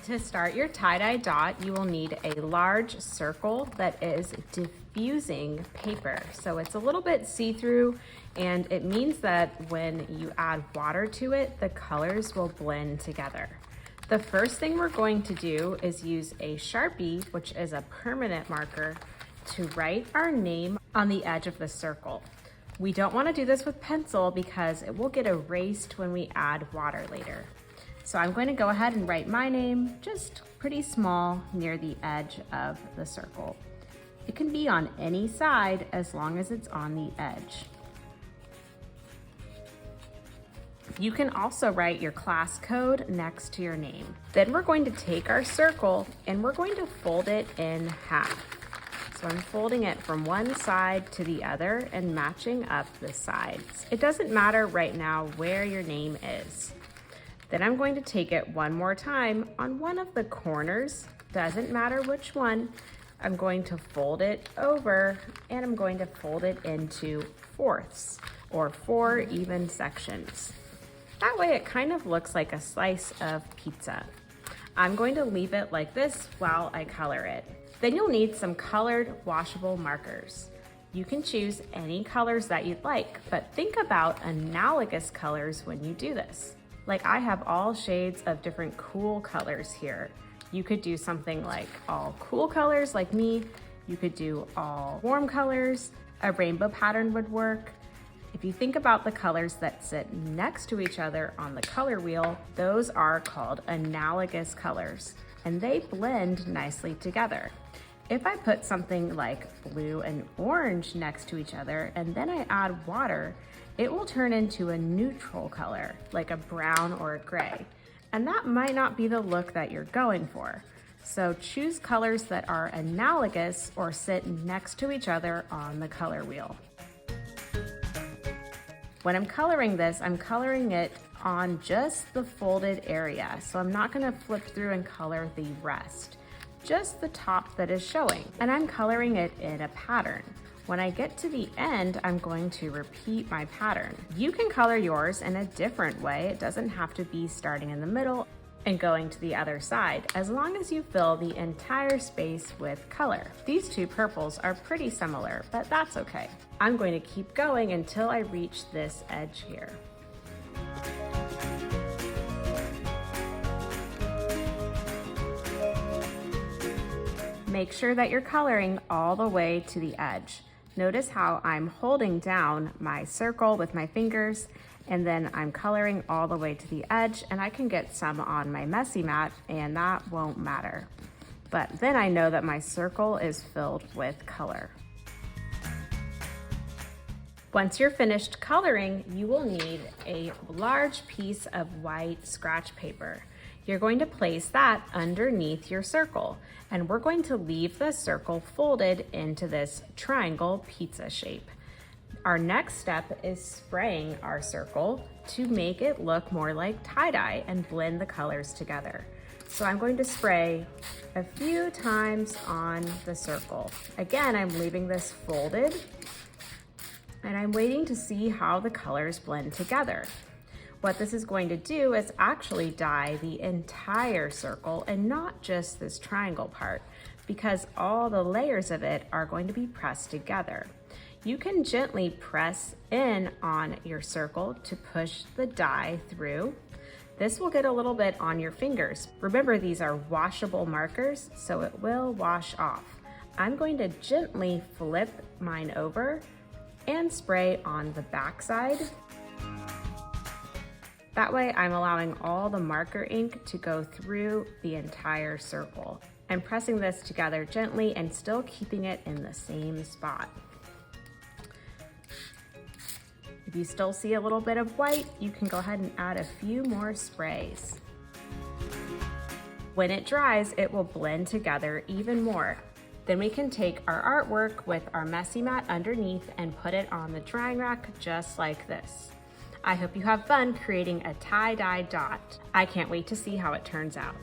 To start your tie-dye dot, you will need a large circle that is diffusing paper. So it's a little bit see-through, and it means that when you add water to it, the colors will blend together. The first thing we're going to do is use a Sharpie, which is a permanent marker, to write our name on the edge of the circle. We don't want to do this with pencil because it will get erased when we add water later. So I'm going to go ahead and write my name just pretty small near the edge of the circle. It can be on any side as long as it's on the edge. You can also write your class code next to your name. Then we're going to take our circle and we're going to fold it in half. So I'm folding it from one side to the other and matching up the sides. It doesn't matter right now where your name is. Then I'm going to take it one more time on one of the corners, doesn't matter which one. I'm going to fold it over and I'm going to fold it into fourths or 4 even sections. That way it kind of looks like a slice of pizza. I'm going to leave it like this while I color it. Then you'll need some colored washable markers. You can choose any colors that you'd like, but think about analogous colors when you do this. Like I have all shades of different cool colors here. You could do something like all cool colors like me. You could do all warm colors. A rainbow pattern would work. If you think about the colors that sit next to each other on the color wheel, those are called analogous colors, and they blend nicely together. If I put something like blue and orange next to each other and then I add water, it will turn into a neutral color, like a brown or a gray. And that might not be the look that you're going for. So choose colors that are analogous or sit next to each other on the color wheel. When I'm coloring this, I'm coloring it on just the folded area. So I'm not gonna flip through and color the rest, just the top that is showing. And I'm coloring it in a pattern. When I get to the end, I'm going to repeat my pattern. You can color yours in a different way. It doesn't have to be starting in the middle and going to the other side, as long as you fill the entire space with color. These two purples are pretty similar, but that's okay. I'm going to keep going until I reach this edge here. Make sure that you're coloring all the way to the edge. Notice how I'm holding down my circle with my fingers and then I'm coloring all the way to the edge, and I can get some on my messy mat and that won't matter. But then I know that my circle is filled with color. Once you're finished coloring, you will need a large piece of white scratch paper. You're going to place that underneath your circle, and we're going to leave the circle folded into this triangle pizza shape. Our next step is spraying our circle to make it look more like tie-dye and blend the colors together. So I'm going to spray a few times on the circle. Again, I'm leaving this folded, and I'm waiting to see how the colors blend together. What this is going to do is actually dye the entire circle and not just this triangle part, because all the layers of it are going to be pressed together. You can gently press in on your circle to push the dye through. This will get a little bit on your fingers. Remember, these are washable markers, so it will wash off. I'm going to gently flip mine over and spray on the back side. That way I'm allowing all the marker ink to go through the entire circle. I'm pressing this together gently and still keeping it in the same spot. If you still see a little bit of white, you can go ahead and add a few more sprays. When it dries, it will blend together even more. Then we can take our artwork with our messy mat underneath and put it on the drying rack just like this. I hope you have fun creating a tie-dye dot. I can't wait to see how it turns out.